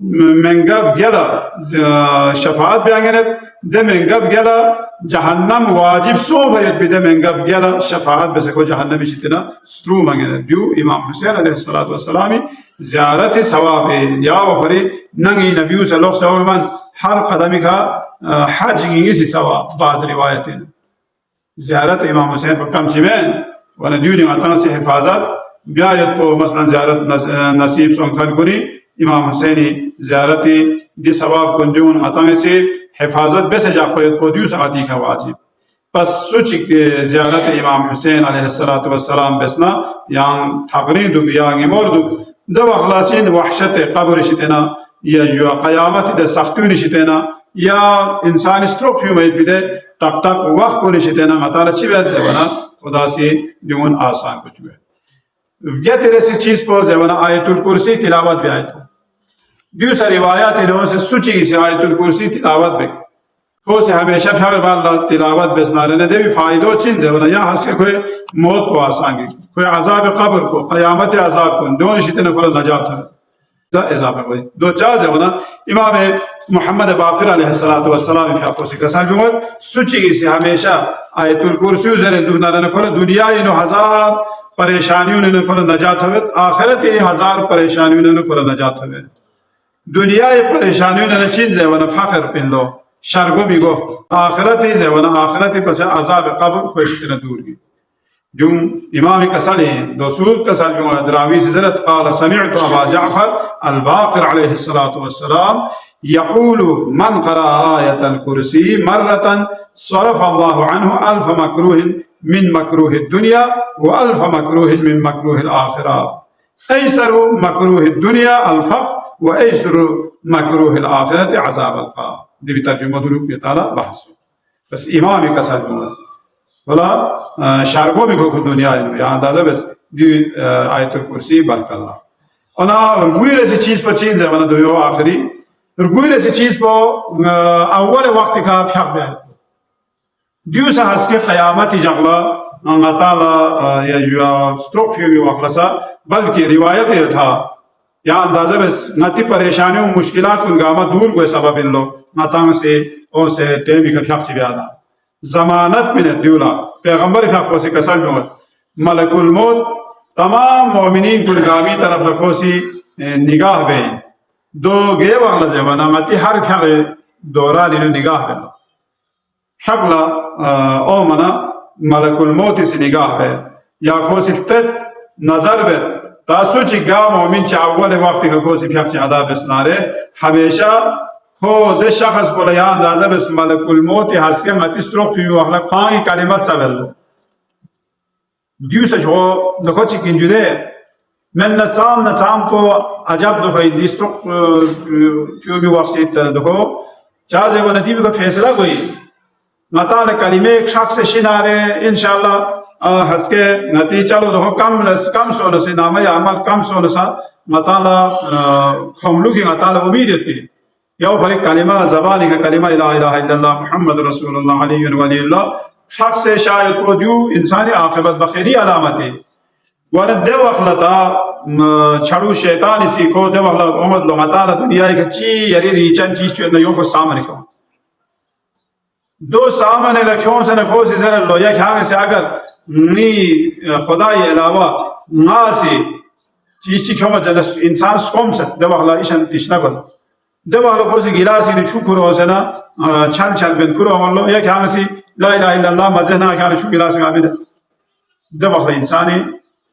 منگب گلا شفاعت بیانگنت ده منگب گلا جهنم واجب سو باید بده منگب گلا شفاعت بس کو جهنم شتنا سترو مانگنت دیو امام حسین علیه الصلاۃ والسلام زیارت ثواب یا وفری نگی نبی صلی اللہ علیہ وسلم ہر قدم کا حج کی ثواب بعض روایت زیارت امام حسین پر کم چمن ون دیو نے اتنا سے حفاظت بیایت کو مثلا زیارت نصیب سون خل کنی امام حسینی زیارتی دی ثواب کنجون اتنا سے حفاظت بس جا کو دیو ساعتی کا واجب پس سوچ زیارت امام حسین علیہ الصلوۃ والسلام بسنا یان تقرید یا امور دو اخلاصین وحشت قبر شتنا یا جو قیامت د سختون شتنا یا انسان استروک فیومید بده ٹک ٹک وقت کو شتنا مطالعہ چی بیت زبنا خدا سے دیون آسان کچھ ہے یہ تیرے سے چیز پر زبنا آیت الکرسی تلاوت بھی آیت دیو سا روایات انہوں سے سوچی سے آیت الکرسی تلاوت بھی کو سے ہمیشہ پھر اللہ تلاوت بسنا رہنے دے بھی فائدو چین زبنا یا ہس کے کوئی موت کو آسان کی کوئی عذاب قبر کو قیامت عذاب کو دون شتنا کو نجات ہے اضافہ کوئی دو چار زبنا امام محمد باقر علیہ الصلوۃ والسلام فی اپو سے کسان بھی سوچی سے ہمیشہ آیت الکرسی زرے دنیا کو دنیا انو ہزار پریشانیوں نے کو نجات ہوئے آخرت ہزار پریشانیوں نے کو نجات ہوئے دنیا پریشانیوں نے چین زبنا فقر پن لو شرگو بھی گو آخرت زبنا آخرت پر عذاب قبر کو شتنا دور کی جو امام کسالی دو سورت کسال جو دراوی سے زرت قال سمعت ابا جعفر الباقر علیہ الصلاۃ والسلام يقول من قرأ آية الكرسي مرة صرف الله عنه ألف مكروه من مكروه الدنيا وألف مكروه من مكروه الآخرة أيسر مكروه الدنيا الفقر وأيسر مكروه الآخرة عذاب القبر دي بترجمة دلوك بيطالة بحث بس امام کسال جو ولا شارگو بھی کو دنیا ہے یہاں اندازہ بس دی آیت الکرسی بارک اللہ انا رگوی رسی چیز پر چین زمانہ دویو آخری رگوی رسی چیز پر اول وقت کا پھیاق بے دیو سا حس کے قیامتی جغلا اللہ تعالی یا جو ستروک فیومی وقلسا بلکہ روایت یہ تھا یہاں اندازہ بس نتی پریشانیوں مشکلات انگامہ دور کوئی سبب ان لوگ نتاں سے اور سے ٹیمی کا پھیاق سی بیادا ضمانت من الدولہ پیغمبر فاقو سے کسل جو ملک الموت تمام مومنین کل گامی طرف رکھو سی نگاہ بین دو گئے وغلا زیوانا متی ہر پھیق دورا لینو نگاہ بین پھیقلا او منا ملک الموت سی نگاہ بین یا کھو سی فتت نظر بین تاسو چی گا مومن چی اول وقت کا کھو سی پھیق چی عذاب اسنارے ہمیشہ خو ده شخص بولا یا اندازه بس ملک الموت هست که متیستروک فی وقت خواهی کلمات سبلو دیوسش هو نخو چی کنجوده من نتام کو عجب دخو دیستروک فی وقت دخو چازه و ندیبی کو فیصله گوی نتال کلمه ایک شخص شناره انشاءاللہ هست که نتی چلو دخو کم سونسی نامه عمل کم سونسا نتال خملو کی نتال امیدت بی یو پر کلمہ زبانی کا کلمہ لا الہ الا اللہ محمد رسول اللہ علیہ ولی اللہ شخص سے شاید کو دیو انسانی عاقبت بخیری علامت ہے ورنہ دے وخلتا چھڑو شیطان اسی کو دے وخلت امد لو مطالع دنیا کا چی یری ریچن چیز چوئے نیوں کو سامنے کو دو سامنے لکھوں سے نکھو سے زر اللہ یک ہاں سے اگر نی خدای علاوہ ناسی چیز چی کھومت جلس انسان سکوم سے دے وخلت ایشن تشنہ کرو دو اگر کوئی گلاسی نے شو کرو سے نا چھل بن کرو اللہ یا کہ ہاں سی لا الہ الا اللہ مزہ نہ کہ شو گلاسی کا بن دو اگر انسانی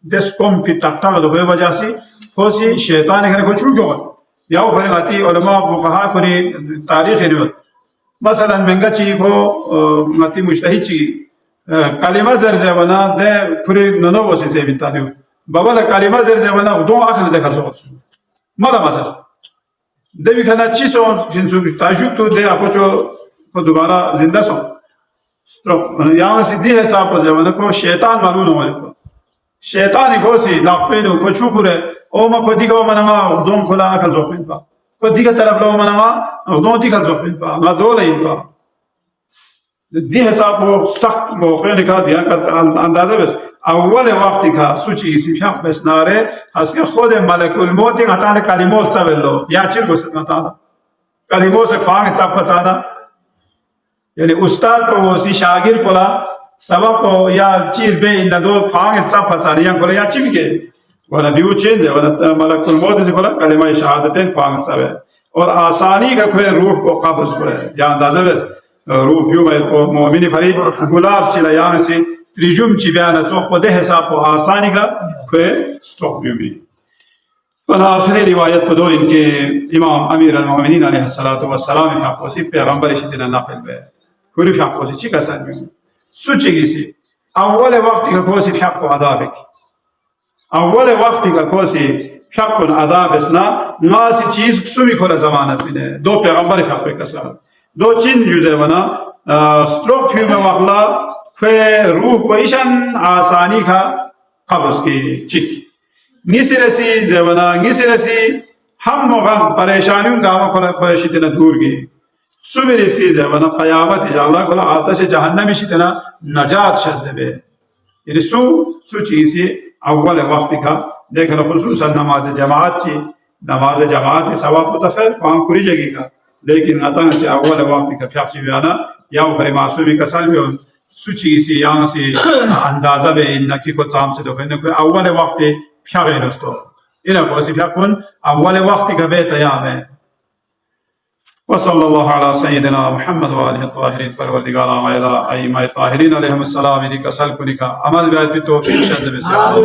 دس قوم پہ ٹکٹا دو ہوئے وجہ سے کوئی شیطان ہے کو چھو جو یا وہ بھرتی علماء فقہا کو تاریخ ہے مثلا منگا چی کو متی مجتہد چی کلمہ زرزہ بنا دے پوری ننو وسی سے بنتا دیو بابا کلمہ زرزہ بنا دو آخر دیکھا سو مالا مزہ دیوی کھانا چی سو جنسو تاجوک تو دے اپو چو دوبارہ زندہ سو یہاں سی دی حساب پر زیوانا کو شیطان معلوم ہمارے کو شیطانی کو سی لاک پینو کو چوکو رہے او ما کو دیکھا منگا اردون کھلا اکل زو پین پا کو دیکھا طرف لو منگا اردون دیکھا زو پین پا ما دو لئین پا دی حساب پر سخت موقع نکا دیا اندازہ بس اول وقتی که سوچی سی فیق بسناره هست که خود ملک الموت غتان کلمات سبلو یا چی گوشت غتان کلمات سے فانگ چپ پچانا یعنی استاد کو وسی شاگرد کولا سبق کو یا چیز به این دو فانگ چپ پچانا یا کولا یا چی فیگه ولا دیو چین ده ولا ملک الموت سے کولا کلمه شهادتین فانگ سبه اور آسانی کا کوئی روح کو قبض ہوئے یا اندازہ بس روح پیو باید کو مومنی پری گلاب چلا یان سی تریجم چی بیانا چوخ پا ده حساب کو آسانی کا کوئی ستوخ بیو بی اور آخری روایت پا دو ان کے امام امیر المؤمنین علیہ السلام فاقوسی پیغمبر شتنا نقل بے کوئی فاقوسی چی کسان بیو سوچے گی سی اول وقتی کا کوسی فاق کو عذابک اول وقتی کا کوسی فاق کو عذاب اسنا ناسی چیز سومی کھولا زمانت بینے دو پیغمبر فاق پہ کسان دو چین جوزے بنا ستروک فیو میں وقلا کوئی روح کو ایشان آسانی کا قبض کی چک نیسی رسی زیبنا نیسی رسی ہم غم پریشانیوں کا آمہ کھولا شتنا دور گی صبح رسی زیبنا قیامت جالا کھولا آتش جہنمی شتنا نجات شزد بے یعنی سو چیزی اول وقت کا دیکھنا خصوصا نماز جماعت چی نماز جماعت ثواب متخیر وہاں کری جگی کا لیکن اتنا سے اول وقت کا پیاق چی بیانا یا اوپر معصومی کا سال بیون سوچی سی یہاں سے اندازہ بے انکی کو چام سے دکھنے کوئی اول وقت پیاقی رفتو انہا کو اسی پیاقون اول وقت کا بیت ایام ہے وصلی اللہ علی سیدنا محمد وآلہ الطاہرین پروردگار آمائلہ ائمہ طاہرین علیہم السلام انہی کا سل کنی کا عمل بیت پی توفیق شد بسیار